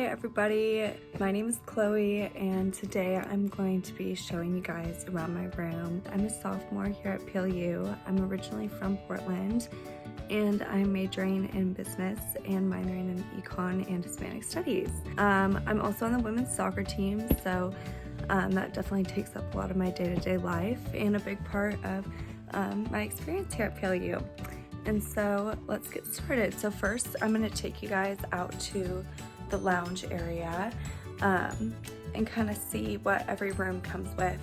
everybody, my name is Chloe and today I'm going to be showing you guys around my room. I'm a sophomore here at PLU. I'm originally from Portland and I'm majoring in business and minoring in econ and Hispanic studies. I'm also on the women's soccer team, so that definitely takes up a lot of my day-to-day life and a big part of my experience here at PLU. And so let's get started. So first I'm going to take you guys out to the lounge area and kind of see what every room comes with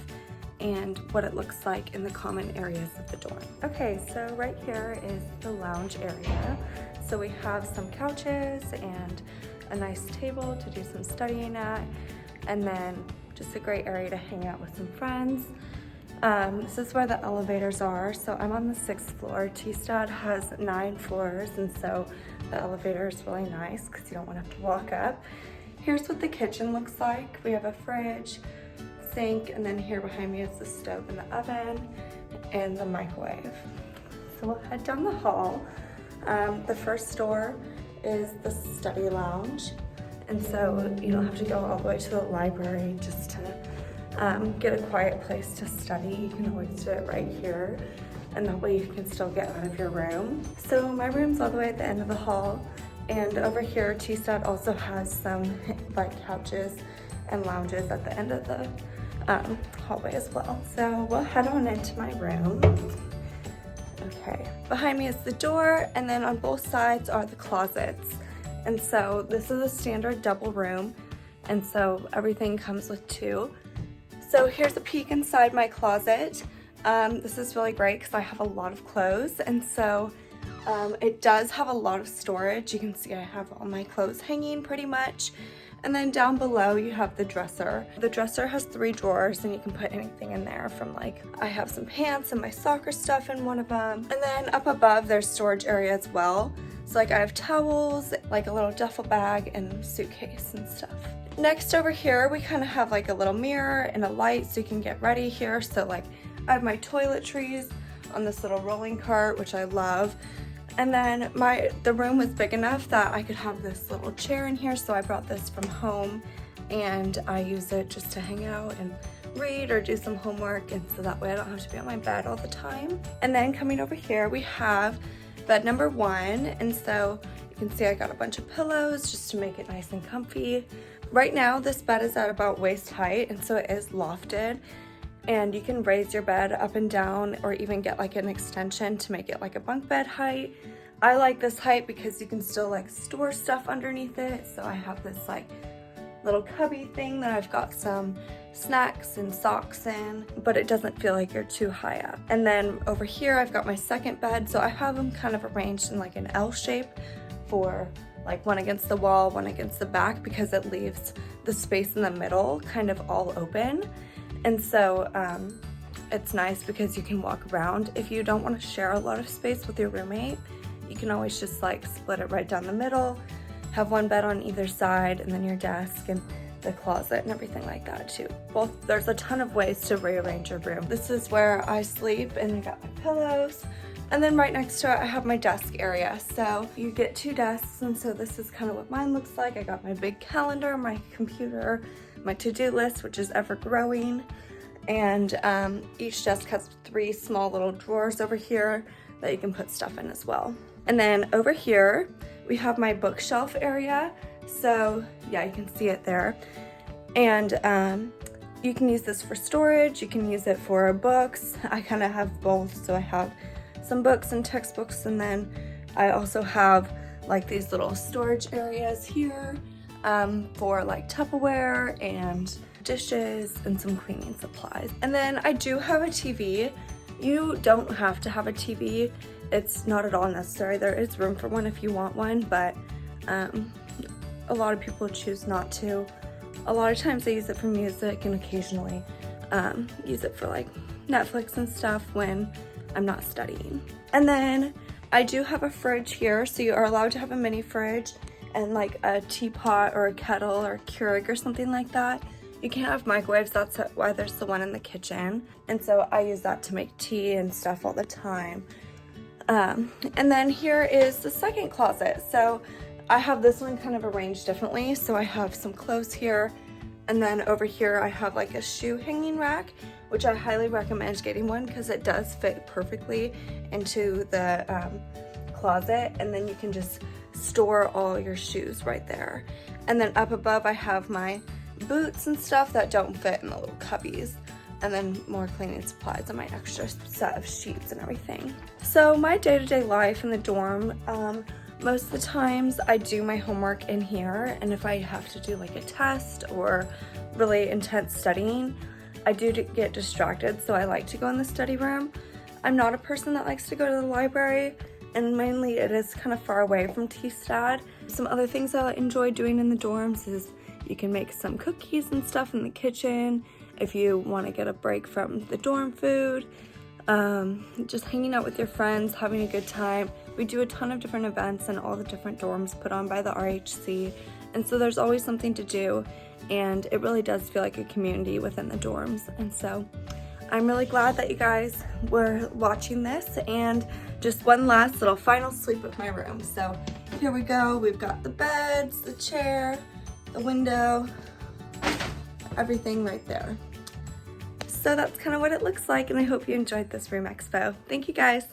and what it looks like in the common areas of the dorm. Okay, so right here is the lounge area. So we have some couches and a nice table to do some studying at, and then just a great area to hang out with some friends. This is where the elevators are. So I'm on the 6th floor. Tstad has 9 floors, and so the elevator is really nice because you don't want to have to walk up. Here's what the kitchen looks like. We have a fridge, sink, and then here behind me is the stove and the oven and the microwave. So we'll head down the hall. The first door is the study lounge, and so you don't have to go all the way to the library just to get a quiet place to study. You can always do it right here, and that way you can still get out of your room. So my room's all the way at the end of the hall, and over here Tstad also has some like couches and lounges at the end of the hallway as well. So we'll head on into my room. Okay, behind me is the door, and then on both sides are the closets. And so this is a standard double room, and so everything comes with 2. So here's a peek inside my closet. This is really great because I have a lot of clothes, and so it does have a lot of storage. You can see I have all my clothes hanging pretty much. And then down below you have the dresser. The dresser has 3 drawers, and you can put anything in there from, like, I have some pants and my soccer stuff in one of them. And then up above there's storage area as well. So like I have towels, like a little duffel bag and suitcase and stuff. Next over here we kind of have like a little mirror and a light so you can get ready here. So like I have my toiletries on this little rolling cart, which I love. And then the room was big enough that I could have this little chair in here, so I brought this from home and I use it just to hang out and read or do some homework, and so that way I don't have to be on my bed all the time. And then coming over here we have bed number 1, and so you can see I got a bunch of pillows just to make it nice and comfy. Right now this bed is at about waist height, and so it is lofted, and you can raise your bed up and down or even get like an extension to make it like a bunk bed height. I like this height because you can still like store stuff underneath it. So I have this like little cubby thing that I've got some snacks and socks in, but it doesn't feel like you're too high up. And then over here I've got my second bed, so I have them kind of arranged in like an L shape for like one against the wall, one against the back, because it leaves the space in the middle kind of all open. And so it's nice because you can walk around. If you don't want to share a lot of space with your roommate, you can always just like split it right down the middle, have one bed on either side, and then your desk and the closet and everything like that too. There's a ton of ways to rearrange your room. This is where I sleep, and I got my pillows. And then right next to it I have my desk area. So you get 2 desks, and so this is kind of what mine looks like. I got my big calendar, my computer, my to-do list, which is ever growing, and each desk has 3 small little drawers over here that you can put stuff in as well. And then over here we have my bookshelf area. So yeah, you can see it there, and you can use this for storage, you can use it for books. I kind of have both, so I have some books and textbooks, and then I also have like these little storage areas here for like Tupperware and dishes and some cleaning supplies. And then I do have a TV. You don't have to have a TV. It's not at all necessary. There is room for one if you want one, but a lot of people choose not to. A lot of times I use it for music, and occasionally use it for like Netflix and stuff when I'm not studying. And then I do have a fridge here, so you are allowed to have a mini fridge and like a teapot or a kettle or a Keurig or something like that. You can't have microwaves, that's why there's the one in the kitchen. And so I use that to make tea and stuff all the time. And then here is the second closet. So I have this one kind of arranged differently. So I have some clothes here, and then over here I have like a shoe hanging rack, which I highly recommend getting one because it does fit perfectly into the closet, and then you can just store all your shoes right there. And then up above I have my boots and stuff that don't fit in the little cubbies, and then more cleaning supplies and my extra set of sheets and everything. So my day-to-day life in the dorm, most of the times I do my homework in here, and if I have to do like a test or really intense studying, I do get distracted, so I like to go in the study room. I'm not a person that likes to go to the library, and mainly it is kind of far away from Tstad. Some other things I enjoy doing in the dorms is you can make some cookies and stuff in the kitchen if you want to get a break from the dorm food. Just hanging out with your friends, having a good time. We do a ton of different events in all the different dorms put on by the RHC, and so there's always something to do, and it really does feel like a community within the dorms. And so I'm really glad that you guys were watching this, and just one last little final sweep of my room. So here we go. We've got the beds, the chair, the window, everything right there. So that's kind of what it looks like, and I hope you enjoyed this room expo. Thank you guys.